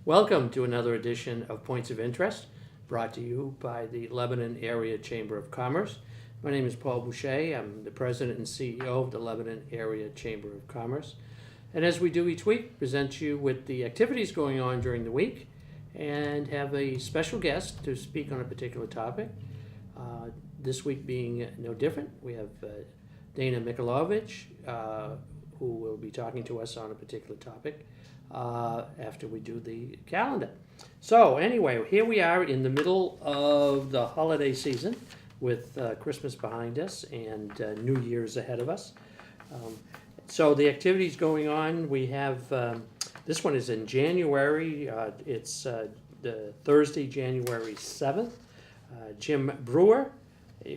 Welcome to another edition of Points of Interest, brought to you by the Lebanon Area Chamber of Commerce. My name is Paul Boucher. I'm the President and CEO of the Lebanon Area Chamber of Commerce. And as we do each week, present you with the activities going on during the week and have a special guest to speak on a particular topic. This week being no different, we have Dana Mikulovich, who will be talking to us on a particular topic after we do the calendar. So anyway, here we are in the middle of the holiday season with Christmas behind us and New Year's ahead of us. So the activities going on, we have, this one is in January. It's the Thursday, January 7th. Jim Brewer,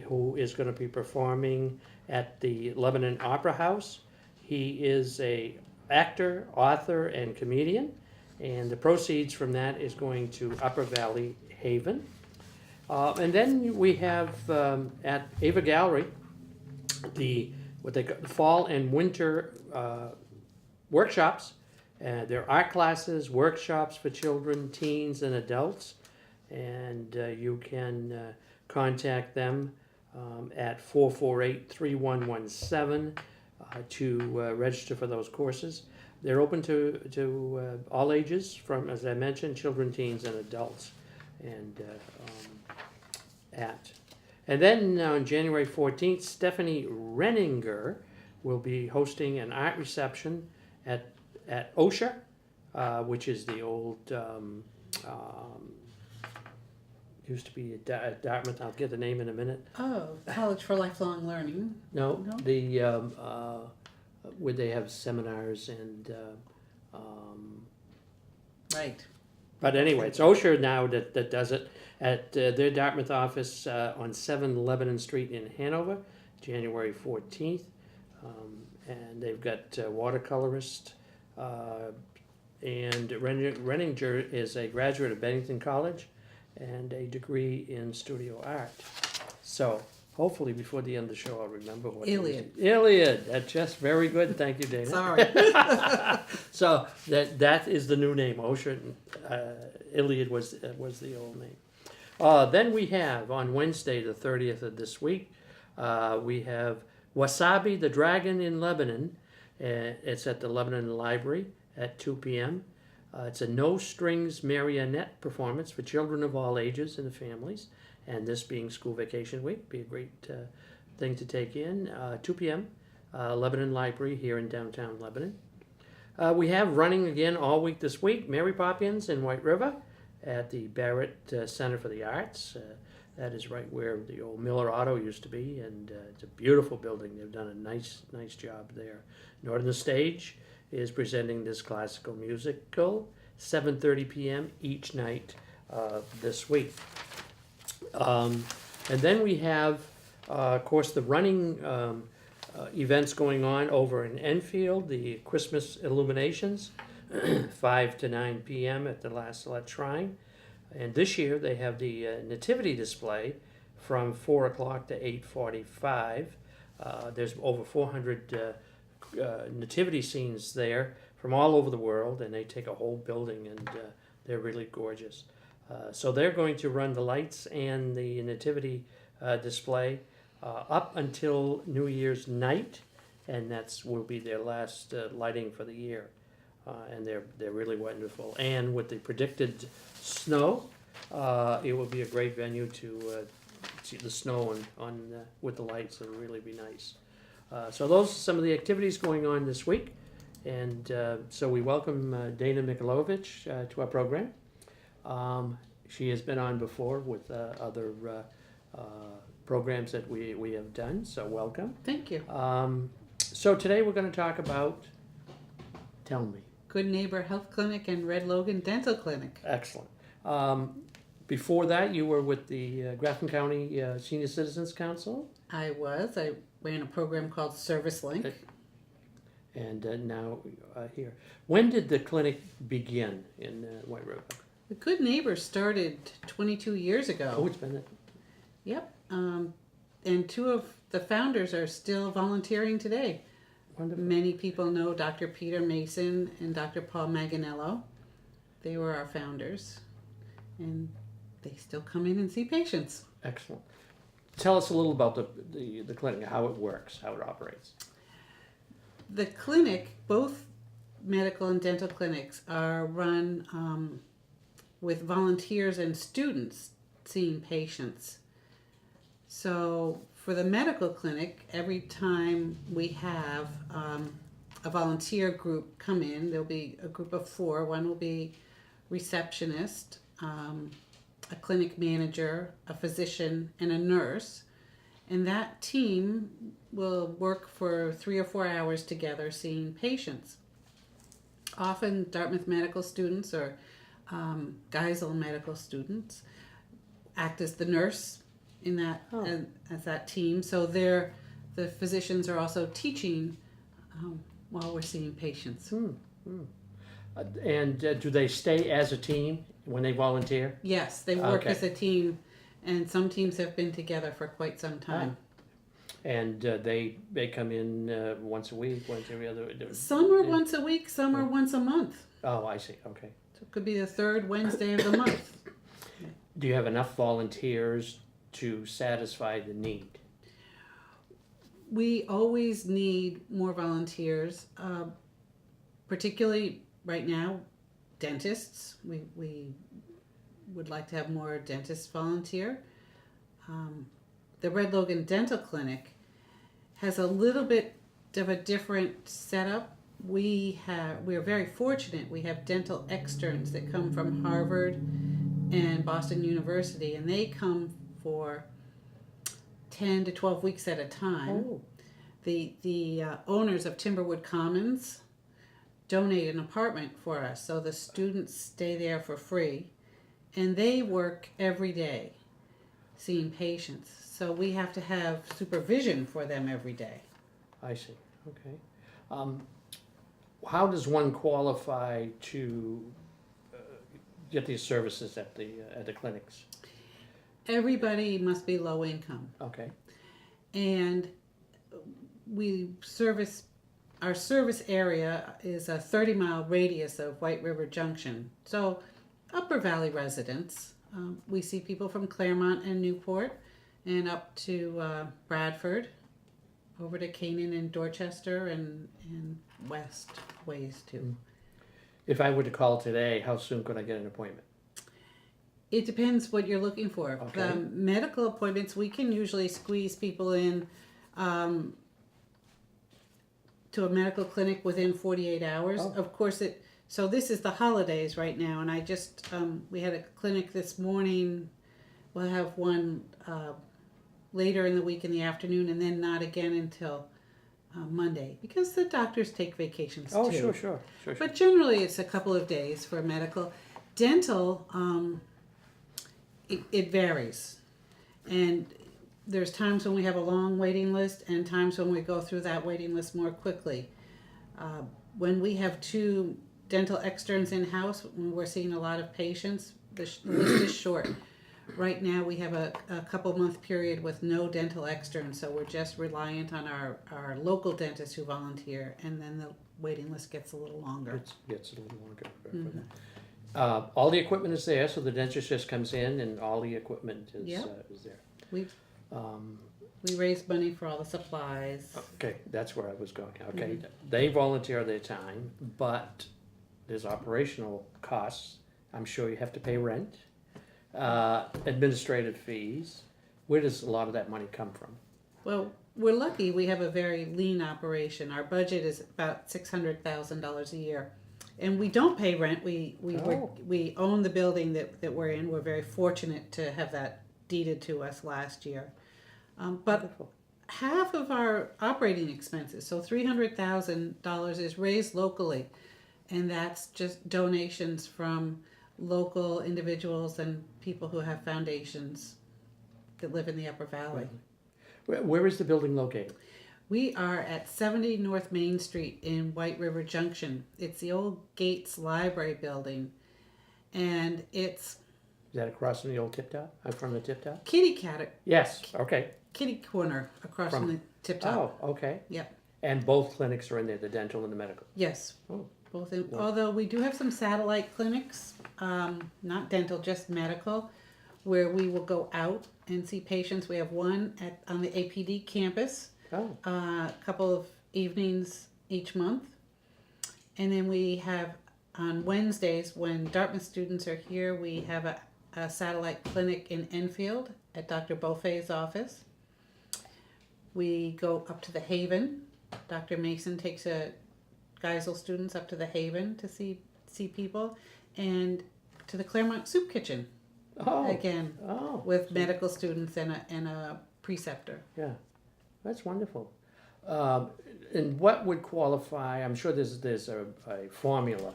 who is going to be performing at the Lebanon Opera House. He is a actor, author, and comedian, and the proceeds from that is going to Upper Valley Haven. And then we have at Ava Gallery what they call fall and winter workshops. There are art classes, workshops for children, teens, and adults, and you can contact them at 448-3117 to register for those courses. They're open to all ages, from, as I mentioned, children, teens, and adults. And then on January 14th, Stephanie Renninger will be hosting an art reception at OSHA, which is the old, used to be at Dartmouth. I'll get the name in a minute. Oh, College for Lifelong Learning. No, No? the where they have seminars and. Right. But anyway, it's OSHA now that does it at their Dartmouth office on 7 Lebanon Street in Hanover, January 14th. And they've got watercolorist, and Renninger is a graduate of Bennington College and a degree in studio art. So hopefully before the end of the show I'll remember what Iliad. Iliad. That's just very good. Thank you, Dana. Sorry. So that is the new name. OSHA, Iliad was the old name. Then we have on Wednesday, the 30th of this week, we have Wasabi the Dragon in Lebanon. It's at the Lebanon Library at 2 p.m. It's a no-strings marionette performance for children of all ages and families. And this being school vacation week, be a great thing to take in. 2 p.m., Lebanon Library here in downtown Lebanon. We have running again all week this week, Mary Poppins in White River at the Barrett Center for the Arts. That is right where the old Miller Auto used to be, and it's a beautiful building. They've done a nice job there. Northern Stage is presenting this classical musical, 7:30 p.m. each night this week. And then we have, of course, the running events going on over in Enfield, the Christmas illuminations, 5 to 9 p.m. at the La Salette Shrine. And this year they have the nativity display from 4 o'clock to 8:45. There's over 400 nativity scenes there from all over the world, and they take a whole building, and they're really gorgeous. So they're going to run the lights and the nativity display up until New Year's night, and will be their last lighting for the year. And they're really wonderful. And with the predicted snow, it will be a great venue to see the snow with the lights. It'll really be nice. So those are some of the activities going on this week. And so we welcome Dana Mikulovich to our program. She has been on before with other programs that we have done, so welcome. Thank you. So today we're going to talk about, tell me. Good Neighbor Health Clinic and Red Logan Dental Clinic. Excellent. Before that, you were with the Grafton County Senior Citizens Council. I ran a program called Service Link. And now here. When did the clinic begin in White River? The Good Neighbor started 22 years ago. Oh, it's been it. Yep. And two of the founders are still volunteering today. Wonderful. Many people know Dr. Peter Mason and Dr. Paul Maganello. They were our founders, and they still come in and see patients. Excellent. Tell us a little about the clinic, how it works, how it operates. The clinic, both medical and dental clinics, are run with volunteers and students seeing patients. So for the medical clinic, every time we have a volunteer group come in, there'll be a group of 4. One will be receptionist, a clinic manager, a physician, and a nurse. And that team will work for 3 or 4 hours together seeing patients. Often Dartmouth medical students or Geisel medical students act as the nurse in that as that team. So the physicians are also teaching while we're seeing patients. And do they stay as a team when they volunteer? Yes, they work Okay. as a team, and some teams have been together for quite some time. And they come in once a week, once every other. Some are once a week, some are once a month. Oh, I see. Okay. So it could be the 3rd Wednesday of the month. Do you have enough volunteers to satisfy the need? We always need more volunteers, particularly right now, dentists. We would like to have more dentists volunteer. The Red Logan Dental Clinic has a little bit of a different setup. We are very fortunate. We have dental externs that come from Harvard and Boston University, and they come for 10 to 12 weeks at a time. Oh. The owners of Timberwood Commons donate an apartment for us, so the students stay there for free, and they work every day seeing patients. So we have to have supervision for them every day. I see. Okay. How does one qualify to get these services at the clinics? Everybody must be low income, Okay. and our service area is a 30-mile radius of White River Junction. So Upper Valley residents, we see people from Claremont and Newport and up to Bradford, over to Canaan and Dorchester and west ways too. If I were to call today, how soon could I get an appointment? It depends what you're looking for. Okay. Medical appointments, we can usually squeeze people in to a medical clinic within 48 hours. Oh. Of course, so this is the holidays right now, and I just, we had a clinic this morning. We'll have one later in the week in the afternoon, and then not again until Monday, because the doctors take vacations Oh, too. sure. But generally, it's a couple of days for medical. Dental, it varies. And there's times when we have a long waiting list and times when we go through that waiting list more quickly. When we have 2 dental externs in-house, when we're seeing a lot of patients, the list is short. Right now, we have a couple month period with no dental externs, so we're just reliant on our local dentists who volunteer, and then the waiting list gets a little longer. It gets a little longer. All the equipment is there, so the dentist just comes in and all the equipment is, Yep. is there. We raise money for all the supplies. Okay, that's where I was going. Okay, they volunteer their time, but there's operational costs. I'm sure you have to pay rent, administrative fees. Where does a lot of that money come from? Well, we're lucky we have a very lean operation. Our budget is about $600,000 a year. And we don't pay rent. We own the building that we're in. We're very fortunate to have that deeded to us last year. But Wonderful. half of our operating expenses, so $300,000, is raised locally. And that's just donations from local individuals and people who have foundations that live in the Upper Valley. Where is the building located? We are at 70 North Main Street in White River Junction. It's the old Gates Library building, and it's Is that across from the old Tip Top? From the Tip Top? kitty cat, Yes. Okay. kitty corner across from the Tip Oh, Top. okay. Yep. And both clinics are in there, the dental and the medical. Yes. Oh, Both in, Well- although we do have some satellite clinics, not dental, just medical, where we will go out and see patients. We have one on the APD campus, Oh, a couple of evenings each month. And then we have on Wednesdays, when Dartmouth students are here, we have a satellite clinic in Enfield at Dr. Beaufay's office. We go up to the Haven. Dr. Mason takes Geisel students up to the Haven to see people, and to the Claremont Soup Kitchen oh, again oh, with medical students and a preceptor. yeah, that's wonderful. And what would qualify? I'm sure there's a formula.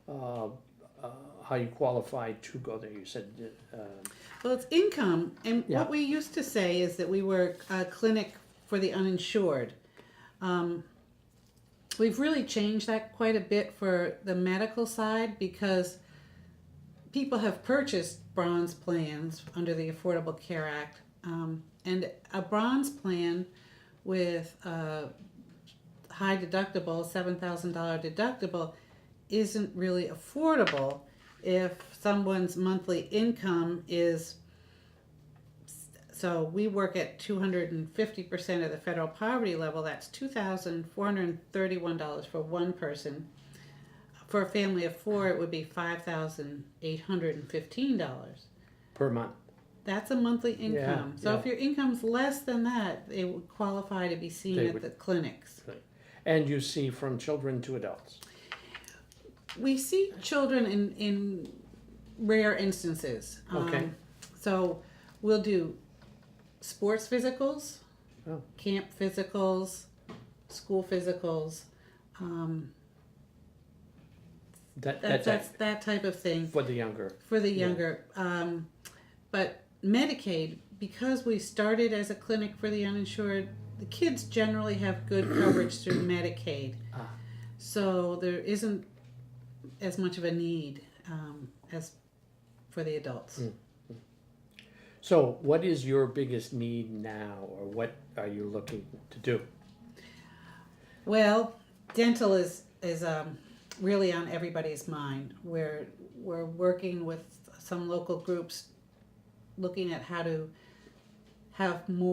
How you qualify to go there? You said. Well, it's income, and Yeah. what we used to say is that we were a clinic for the uninsured. We've really changed that quite a bit for the medical side because people have purchased bronze plans under the Affordable Care Act, and a bronze plan with a high deductible, $7,000 deductible, isn't really affordable if someone's monthly income is. So we work at 250% of the federal poverty level. That's $2,431 for one person. For a family of four, it would be $5,815 Per month. That's a monthly income. So yeah. if your income's less than that, it would qualify to be seen They at would- the clinics. And you see from children to adults. We see children in rare instances. Okay. So we'll do sports physicals, Oh. camp physicals, school physicals. That's that type of thing for the younger. for the younger. But Medicaid, because we started as a clinic for the uninsured, the kids generally have good coverage through Medicaid. Ah. So there isn't as much of a need as for the adults. So, what is your biggest need now, or what are you looking to do? Well, dental is really on everybody's mind. We're working with some local groups, looking at how to have more